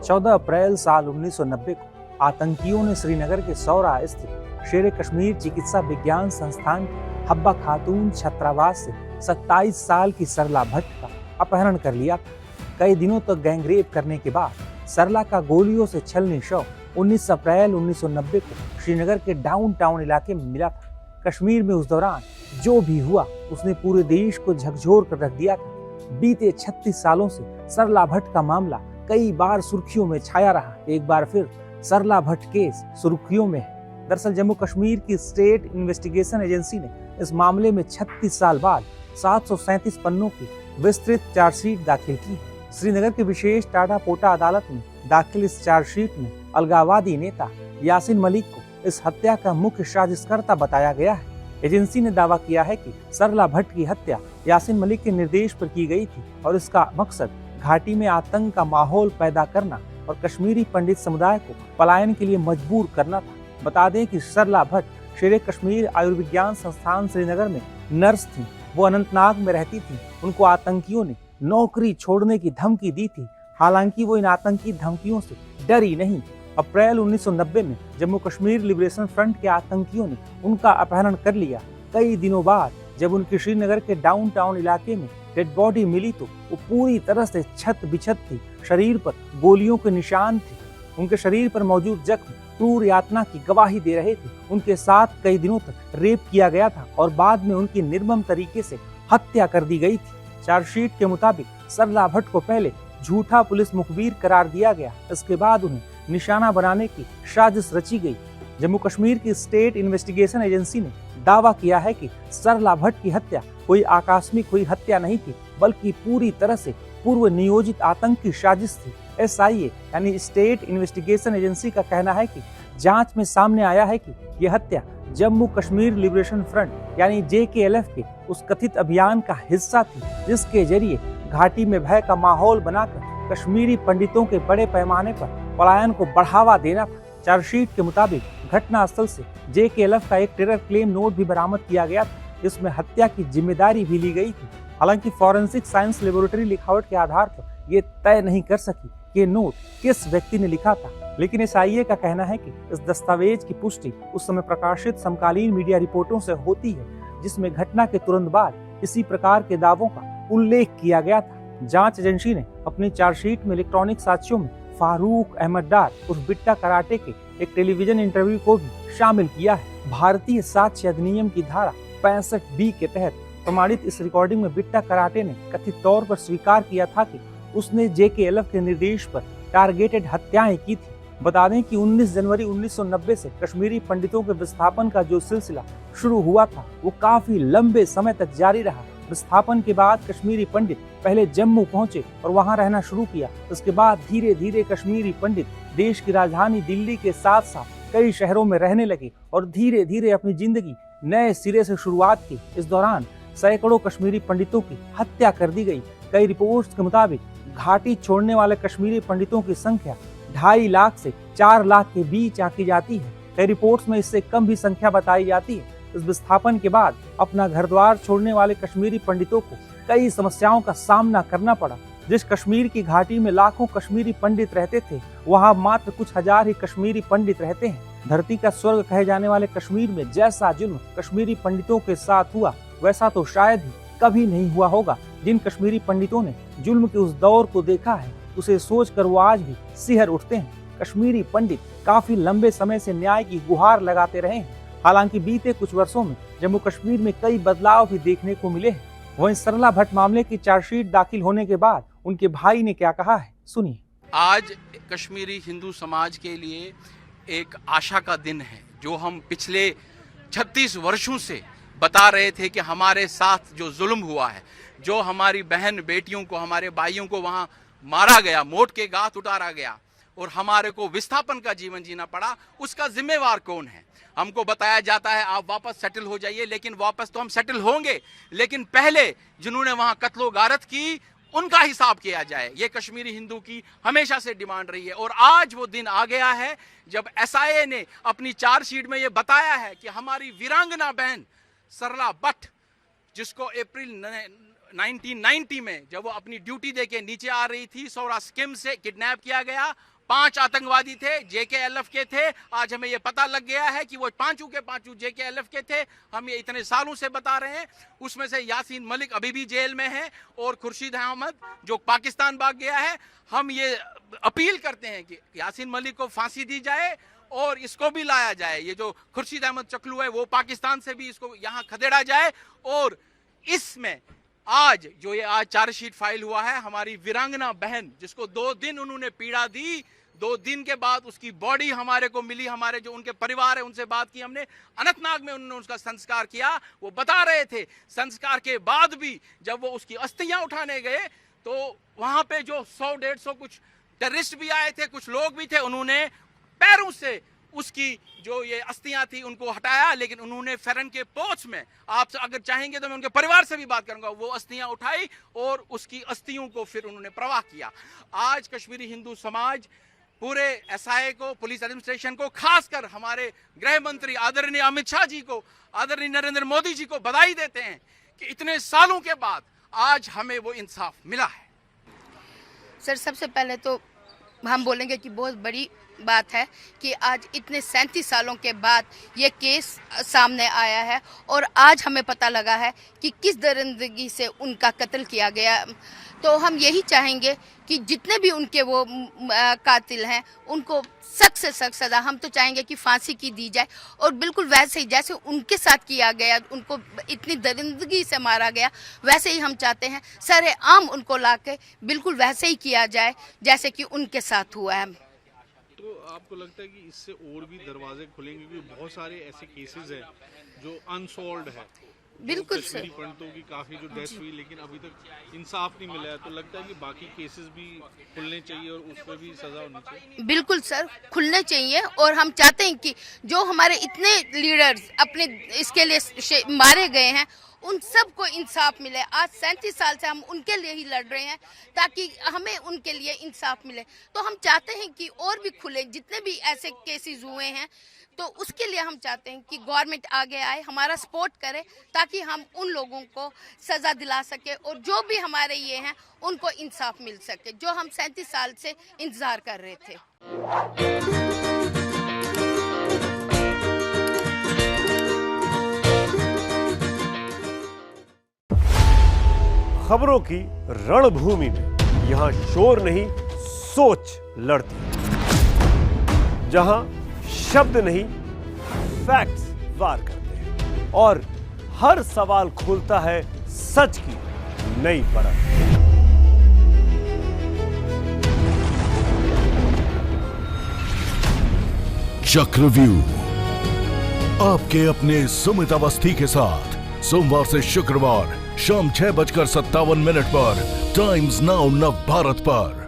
14 अप्रैल साल 1990 को आतंकियों ने श्रीनगर के सौरा स्थित शेर कश्मीर चिकित्सा विज्ञान संस्थान की हब्बा खातून छात्रावास से 27 साल की सरला भट्ट का अपहरण कर लिया था। कई दिनों तक गैंगरेप करने के बाद सरला का गोलियों से छलनी शव 19 अप्रैल 1990 को श्रीनगर के डाउनटाउन इलाके में मिला था। कश्मीर में उस दौरान जो भी हुआ उसने पूरे देश को झकझोर कर रख दिया था। बीते 36 सालों से सरला भट्ट का मामला कई बार सुर्खियों में छाया रहा। एक बार फिर सरला भट्ट केस सुर्खियों में है। दरअसल जम्मू कश्मीर की स्टेट इन्वेस्टिगेशन एजेंसी ने इस मामले में 36 साल बाद 737 पन्नों की विस्तृत चार्जशीट दाखिल की। श्रीनगर की विशेष टाटा पोटा अदालत में दाखिल इस चार्जशीट में अलगाववादी नेता यासीन मलिक को इस हत्या का मुख्य साजिशकर्ता बताया गया है। एजेंसी ने दावा किया है कि सरला भट्ट की हत्या यासीन मलिक के निर्देश पर की गई थी और इसका मकसद घाटी में आतंक का माहौल पैदा करना और कश्मीरी पंडित समुदाय को पलायन के लिए मजबूर करना था। बता दें कि सरला भट्ट शेर कश्मीर आयुर्विज्ञान संस्थान श्रीनगर में नर्स थी। वो अनंतनाग में रहती थी। उनको आतंकियों ने नौकरी छोड़ने की धमकी दी थी। हालांकि वो इन आतंकी धमकियों से डरी नहीं। अप्रैल 1990 में जम्मू कश्मीर लिबरेशन फ्रंट के आतंकियों ने उनका अपहरण कर लिया। कई दिनों बाद जब उनकी श्रीनगर के डाउनटाउन इलाके में डेड बॉडी मिली तो वो पूरी तरह से छत बिछत थी। शरीर पर गोलियों के निशान थे। उनके शरीर पर मौजूद जख्म क्रूर यातना की गवाही दे रहे थे। उनके साथ कई दिनों तक रेप किया गया था और बाद में उनकी निर्मम तरीके से हत्या कर दी गई थी। चार्जशीट के मुताबिक सरला भट्ट को पहले झूठा पुलिस मुखबिर करार दिया गया। इसके बाद उन्हें निशाना बनाने की साजिश रची गई। जम्मू कश्मीर की स्टेट इन्वेस्टिगेशन एजेंसी ने दावा किया है कि सरला भट्ट की हत्या कोई आकस्मिक हुई हत्या नहीं थी, बल्कि पूरी तरह से पूर्व नियोजित आतंक की साजिश थी। SIA यानी स्टेट इन्वेस्टिगेशन एजेंसी का कहना है कि जांच में सामने आया है कि यह हत्या जम्मू कश्मीर लिबरेशन फ्रंट यानी JKLF के उस कथित अभियान का हिस्सा थी, जिसके जरिए घाटी में भय का माहौल बनाकर कश्मीरी पंडितों के बड़े पैमाने पर पलायन को बढ़ावा देना था। चार्जशीट के मुताबिक घटना स्थल से JKLF का एक टेरर क्लेम नोट भी बरामद किया गया था, जिसमें हत्या की जिम्मेदारी भी ली गई थी। हालांकि फॉरेंसिक साइंस लेबोरेटरी लिखावट के आधार पर ये तय नहीं कर सकी कि ये नोट किस व्यक्ति ने लिखा था, लेकिन SIA का कहना है कि इस दस्तावेज की पुष्टि उस समय प्रकाशित समकालीन मीडिया रिपोर्टों से होती है, जिसमें घटना के तुरंत बाद इसी प्रकार के दावों का उल्लेख किया गया था। जांच एजेंसी ने अपनी चार्जशीट में इलेक्ट्रॉनिक साक्ष्यों में फारूक अहमद डार उर्फ बिट्टा कराटे के एक टेलीविजन इंटरव्यू को भी शामिल किया है। भारतीय साक्ष्य अधिनियम की धारा 65B के तहत प्रमाणित इस रिकॉर्डिंग में बिट्टा कराटे ने कथित तौर पर स्वीकार किया था कि उसने JKLF के निर्देश पर टारगेटेड हत्याएं की थी। बता दें कि 19 जनवरी 1990 से कश्मीरी पंडितों के विस्थापन का जो सिलसिला शुरू हुआ था वो काफी लंबे समय तक जारी रहा। विस्थापन के बाद कश्मीरी पंडित पहले जम्मू पहुंचे और वहां रहना शुरू किया। इसके बाद धीरे धीरे कश्मीरी पंडित देश की राजधानी दिल्ली के साथ साथ कई शहरों में रहने लगे और धीरे धीरे अपनी जिंदगी नए सिरे से शुरुआत की। इस दौरान सैकड़ों कश्मीरी पंडितों की हत्या कर दी गई। कई रिपोर्ट्स के मुताबिक घाटी छोड़ने वाले कश्मीरी पंडितों की संख्या 2.5 लाख से 4 लाख के बीच आंकी जाती है। कई रिपोर्ट्स में इससे कम भी संख्या बताई जाती है। इस विस्थापन के बाद अपना घर द्वार छोड़ने वाले कश्मीरी पंडितों को कई समस्याओं का सामना करना पड़ा। जिस कश्मीर की घाटी में लाखों कश्मीरी पंडित रहते थे, वहां मात्र कुछ हजार ही कश्मीरी पंडित रहते हैं। धरती का स्वर्ग कहे जाने वाले कश्मीर में जैसा जुल्म कश्मीरी पंडितों के साथ हुआ, वैसा तो शायद ही कभी नहीं हुआ होगा। जिन कश्मीरी पंडितों ने जुल्म के उस दौर को देखा है, उसे सोचकर वो आज भी सिहर उठते हैं। कश्मीरी पंडित काफी लंबे समय से न्याय की गुहार लगाते रहे हैं। हालांकि बीते कुछ वर्षों में जम्मू कश्मीर में कई बदलाव भी देखने को मिले हैं। वहीं सरला भट्ट मामले की चार्जशीट दाखिल होने के बाद उनके भाई ने क्या कहा है, सुनिए। आज कश्मीरी हिंदू समाज के लिए एक आशा का दिन है। जो हम पिछले 36 वर्षों से बता रहे थे कि हमारे साथ जो जुल्म हुआ है, जो हमारी बहन बेटियों को, हमारे भाइयों को वहां मारा गया, मौत के घाट उतारा गया और हमारे को विस्थापन का जीवन जीना पड़ा, उसका जिम्मेवार कौन है? हमको बताया जाता है आप वापस सेटल हो जाइए, लेकिन वापस तो हम सेटल होंगे, लेकिन पहले जिन्होंने वहां कत्लो गारत की उनका हिसाब किया जाए। ये कश्मीरी हिंदू की हमेशा से डिमांड रही है और आज वो दिन आ गया है जब SIA ने अपनी चार्जशीट में ये बताया है कि हमारी वीरांगना बहन सरला भट्ट, जिसको अप्रैल 1990 में जब वो अपनी ड्यूटी देके नीचे आ रही थी, सौरा स्किम से किडनैप किया गया। 5 आतंकवादी थे, JKLF के थे। आज हमें ये पता लग गया है कि वो पांचों के पांचों JKLF के थे। हम ये इतने सालों से बता रहे हैं। उसमें से यासीन मलिक अभी भी जेल में है और खुर्शीद अहमद जो पाकिस्तान भाग गया है। हम ये अपील करते हैं कि यासीन मलिक को फांसी दी जाए और इसको भी लाया जाए। ये जो खुर्शीद अहमद चकलू है वो पाकिस्तान से भी इसको यहाँ खदेड़ा जाए। और इसमें आज चार्जशीट फाइल हुआ है, हमारी वीरांगना बहन जिसको 2 दिन उन्होंने पीड़ा दी, 2 दिन के बाद उसकी बॉडी हमारे को मिली। हमारे जो उनके परिवार है उनसे बात की हमने, अनंतनाग में उन्होंने उसका संस्कार किया। वो बता रहे थे संस्कार के बाद भी जब वो उसकी अस्थियां उठाने गए तो वहां पे जो 100-150 कुछ टेररिस्ट भी आए थे, कुछ लोग भी थे, उन्होंने पैरों से उसकी जो ये अस्थियां थी उनको हटाया। लेकिन उन्होंने फेरन के पोच में, आप अगर चाहेंगे तो मैं उनके परिवार से भी बात करूंगा, वो अस्थियां उठाई और उसकी अस्थियों को फिर उन्होंने प्रवाह किया। आज कश्मीरी हिंदू समाज पूरे SI को, पुलिस एडमिनिस्ट्रेशन को, खासकर हमारे गृह मंत्री आदरणीय अमित शाह जी को, आदरणीय नरेंद्र मोदी जी को बधाई देते हैं कि इतने सालों के बाद आज हमें वो इंसाफ मिला है। सर, सबसे पहले तो हम बोलेंगे कि बहुत बड़ी बात है कि आज इतने 37 सालों के बाद ये केस सामने आया है और आज हमें पता लगा है कि किस दरिंदगी से उनका कत्ल किया गया। तो हम यही चाहेंगे कि जितने भी उनके वो कातिल हैं उनको सख्त से सख्त सज़ा, हम तो चाहेंगे कि फांसी की दी जाए और बिल्कुल वैसे ही जैसे उनके साथ किया गया, उनको इतनी दरिंदगी से मारा गया, वैसे ही हम चाहते हैं सरेआम उनको लाके बिल्कुल वैसे ही किया जाए जैसे कि उनके साथ हुआ है। तो आपको लगता है कि इससे और भी दरवाजे खुलेंगे क्योंकि बहुत सारे ऐसे केसेस हैं जो अनसॉल्व्ड है? बिल्कुल सर, कश्मीरी पंडितों की काफ़ी जो डेथ हुई लेकिन अभी तक इंसाफ नहीं मिला है, तो लगता है कि बाकी केसेस भी खुलने चाहिए और उस पर भी सज़ा होनी चाहिए। बिल्कुल सर, खुलने चाहिए और हम चाहते हैं कि जो हमारे इतने लीडर्स अपने इसके लिए मारे गए हैं उन सबको इंसाफ मिले। आज 37 साल से हम उनके लिए ही लड़ रहे हैं ताकि हमें उनके लिए इंसाफ मिले। तो हम चाहते हैं कि और भी खुले, जितने भी ऐसे केसेस हुए हैं तो उसके लिए हम चाहते हैं कि गवर्नमेंट आगे आए, हमारा सपोर्ट करे ताकि हम उन लोगों को सज़ा दिला सके और जो भी हमारे ये हैं उनको इंसाफ मिल सके जो हम 37 साल से इंतज़ार कर रहे थे। खबरों की रणभूमि में यहाँ शोर नहीं सोच लड़ती है, जहां शब्द नहीं फैक्ट्स वार करते हैं और हर सवाल खोलता है सच की नई परत। चक्रव्यूह आपके अपने सुमित अवस्थी के साथ सोमवार से शुक्रवार शाम 6:57 पर टाइम्स नाउ नव भारत पर।